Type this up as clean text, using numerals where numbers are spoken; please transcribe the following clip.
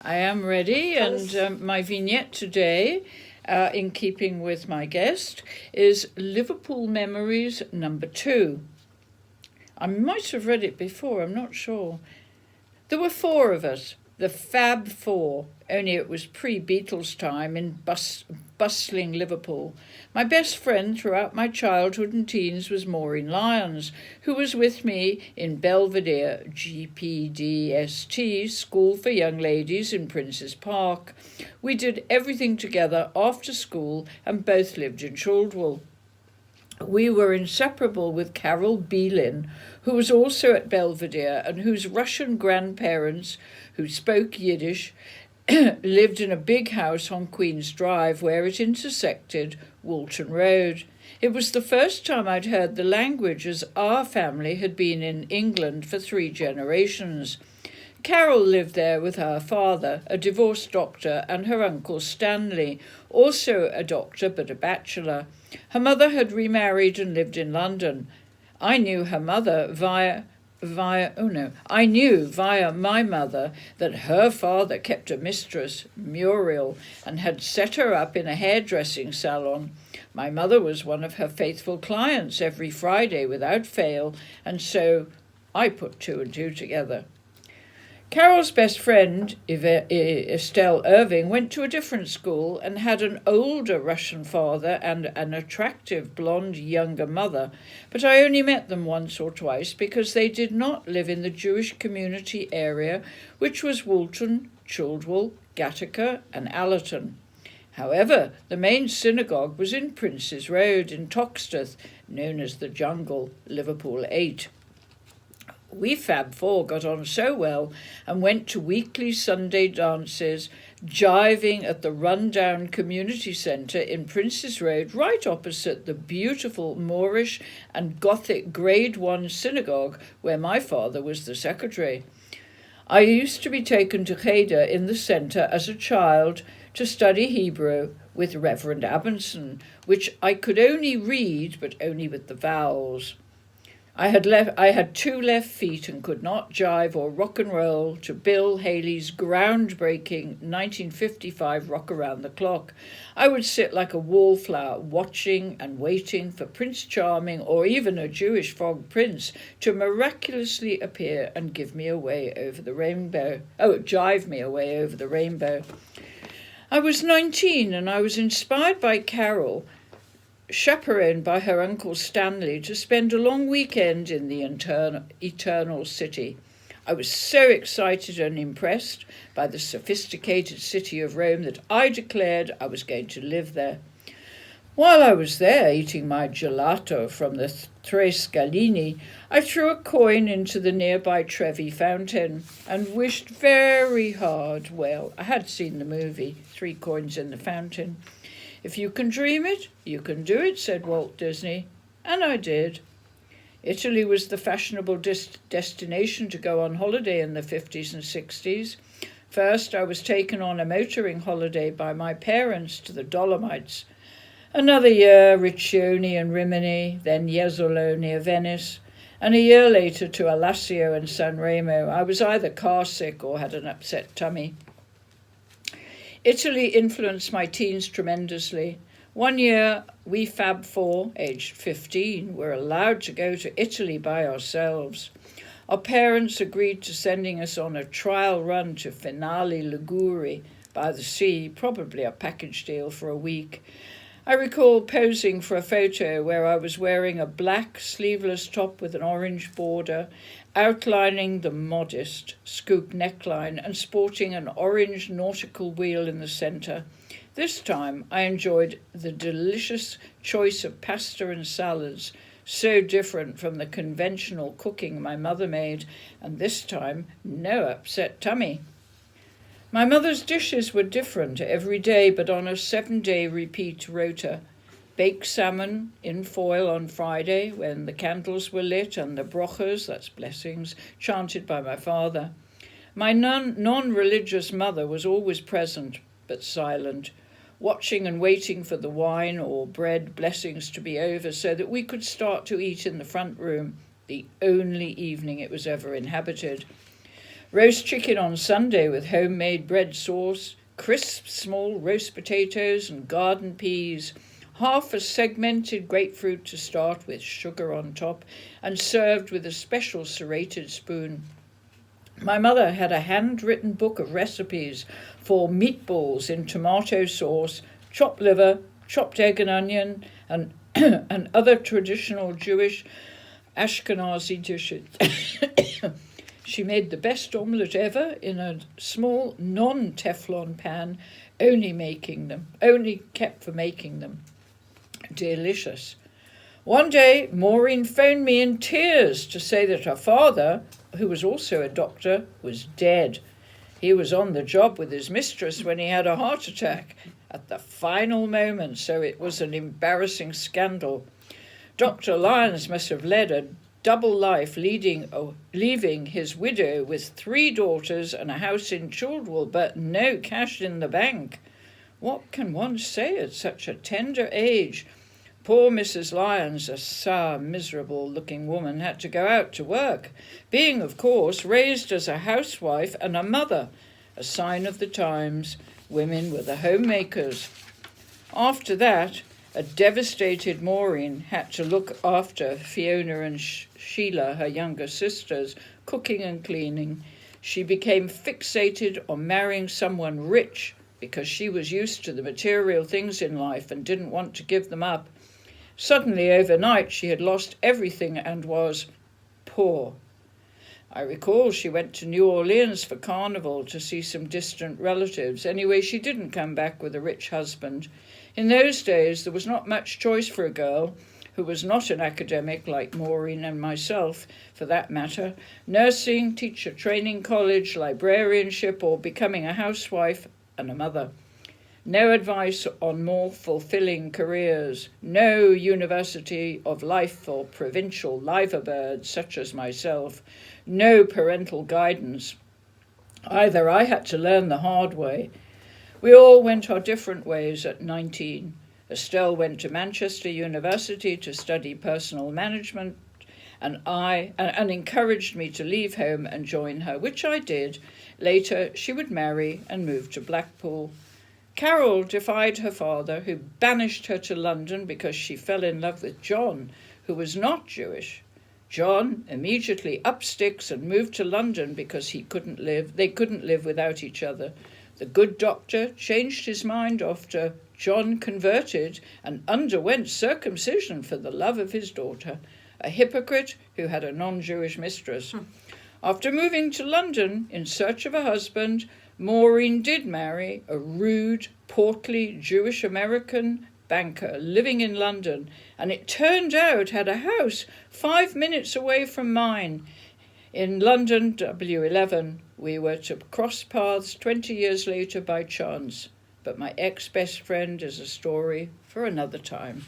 I am ready, and my vignette today, in keeping with my guest, is Liverpool Memories number 2. I might have read it before, I'm not sure. There were 4 of us, the Fab Four, only it was pre-Beatles time in bustling Liverpool. My best friend throughout my childhood and teens was Maureen Lyons, who was with me in Belvedere GPDST, School for Young Ladies in Prince's Park. We did everything together after school and both lived in Chaldwell. We were inseparable with Carol Belin, who was also at Belvedere and whose Russian grandparents, who spoke Yiddish, lived in a big house on Queen's Drive where it intersected Walton Road. It was the first time I'd heard the language, as our family had been in England for 3 generations. Carol lived there with her father, a divorced doctor, and her uncle Stanley, also a doctor but a bachelor. Her mother had remarried and lived in London. I knew her mother via my mother that her father kept a mistress, Muriel, and had set her up in a hairdressing salon. My mother was one of her faithful clients every Friday without fail, and so I put 2 and 2 together. Carol's best friend, Estelle Irving, went to a different school and had an older Russian father and an attractive blonde younger mother, but I only met them once or twice because they did not live in the Jewish community area, which was Walton, Chaldwell, Gattaca and Allerton. However, the main synagogue was in Prince's Road in Toxteth, known as the Jungle, Liverpool 8. We Fab Four got on so well and went to weekly Sunday dances, jiving at the rundown community centre in Prince's Road, right opposite the beautiful Moorish and Gothic Grade 1 synagogue where my father was the secretary. I used to be taken to Cheder in the centre as a child to study Hebrew with Reverend Abinson, which I could only read, but only with the vowels. I had 2 left feet and could not jive or rock and roll to Bill Haley's groundbreaking 1955 Rock Around the Clock. I would sit like a wallflower, watching and waiting for Prince Charming or even a Jewish frog prince to miraculously appear and jive me away over the rainbow. I was 19 and I was inspired by Carol, chaperoned by her uncle Stanley, to spend a long weekend in the eternal city. I was so excited and impressed by the sophisticated city of Rome that I declared I was going to live there. While I was there eating my gelato from the Tre Scalini, I threw a coin into the nearby Trevi fountain and wished very hard. Well, I had seen the movie, 3 Coins in the Fountain. If you can dream it, you can do it, said Walt Disney, and I did. Italy was the fashionable destination to go on holiday in the 50s and 60s. First, I was taken on a motoring holiday by my parents to the Dolomites. Another year, Riccione and Rimini, then Jesolo near Venice, and a year later to Alassio and San Remo. I was either car sick or had an upset tummy. Italy influenced my teens tremendously. One year, we Fab Four, aged 15, were allowed to go to Italy by ourselves. Our parents agreed to sending us on a trial run to Finale Liguri by the sea, probably a package deal for a week. I recall posing for a photo where I was wearing a black sleeveless top with an orange border, outlining the modest scoop neckline and sporting an orange nautical wheel in the centre. This time I enjoyed the delicious choice of pasta and salads, so different from the conventional cooking my mother made, and this time no upset tummy. My mother's dishes were different every day, but on a 7-day repeat rota. Baked salmon in foil on Friday when the candles were lit and the brochas, that's blessings, chanted by my father. My non-religious mother was always present, but silent, watching and waiting for the wine or bread blessings to be over so that we could start to eat in the front room, the only evening it was ever inhabited. Roast chicken on Sunday with homemade bread sauce, crisp small roast potatoes and garden peas, half a segmented grapefruit to start with, sugar on top, and served with a special serrated spoon. My mother had a handwritten book of recipes for meatballs in tomato sauce, chopped liver, chopped egg and onion, and and other traditional Jewish Ashkenazi dishes. She made the best omelette ever in a small non-Teflon pan, only kept for making them. Delicious. One day, Maureen phoned me in tears to say that her father, who was also a doctor, was dead. He was on the job with his mistress when he had a heart attack at the final moment, so it was an embarrassing scandal. Dr. Lyons must have led a double life, leaving his widow with 3 daughters and a house in Childwell, but no cash in the bank. What can one say at such a tender age? Poor Mrs. Lyons, a sour, miserable-looking woman, had to go out to work, being, of course, raised as a housewife and a mother, a sign of the times. Women were the homemakers. After that, a devastated Maureen had to look after Fiona and Sheila, her younger sisters, cooking and cleaning. She became fixated on marrying someone rich because she was used to the material things in life and didn't want to give them up. Suddenly, overnight, she had lost everything and was poor. I recall she went to New Orleans for Carnival to see some distant relatives. Anyway, she didn't come back with a rich husband. In those days, there was not much choice for a girl who was not an academic like Maureen and myself, for that matter. Nursing, teacher training college, librarianship, or becoming a housewife and a mother. No advice on more fulfilling careers. No University of Life for provincial liverbirds such as myself. No parental guidance. Either I had to learn the hard way. We all went our different ways at 19. Estelle went to Manchester University to study personal management, and encouraged me to leave home and join her, which I did. Later, she would marry and move to Blackpool. Carol defied her father, who banished her to London because she fell in love with John, who was not Jewish. John immediately up sticks and moved to London because they couldn't live without each other. The good doctor changed his mind after John converted and underwent circumcision for the love of his daughter, a hypocrite who had a non-Jewish mistress. After moving to London in search of a husband, Maureen did marry a rude, portly Jewish-American banker living in London, and it turned out had a house 5 minutes away from mine. In London, W11, we were to cross paths 20 years later by chance, but my ex-best friend is a story for another time.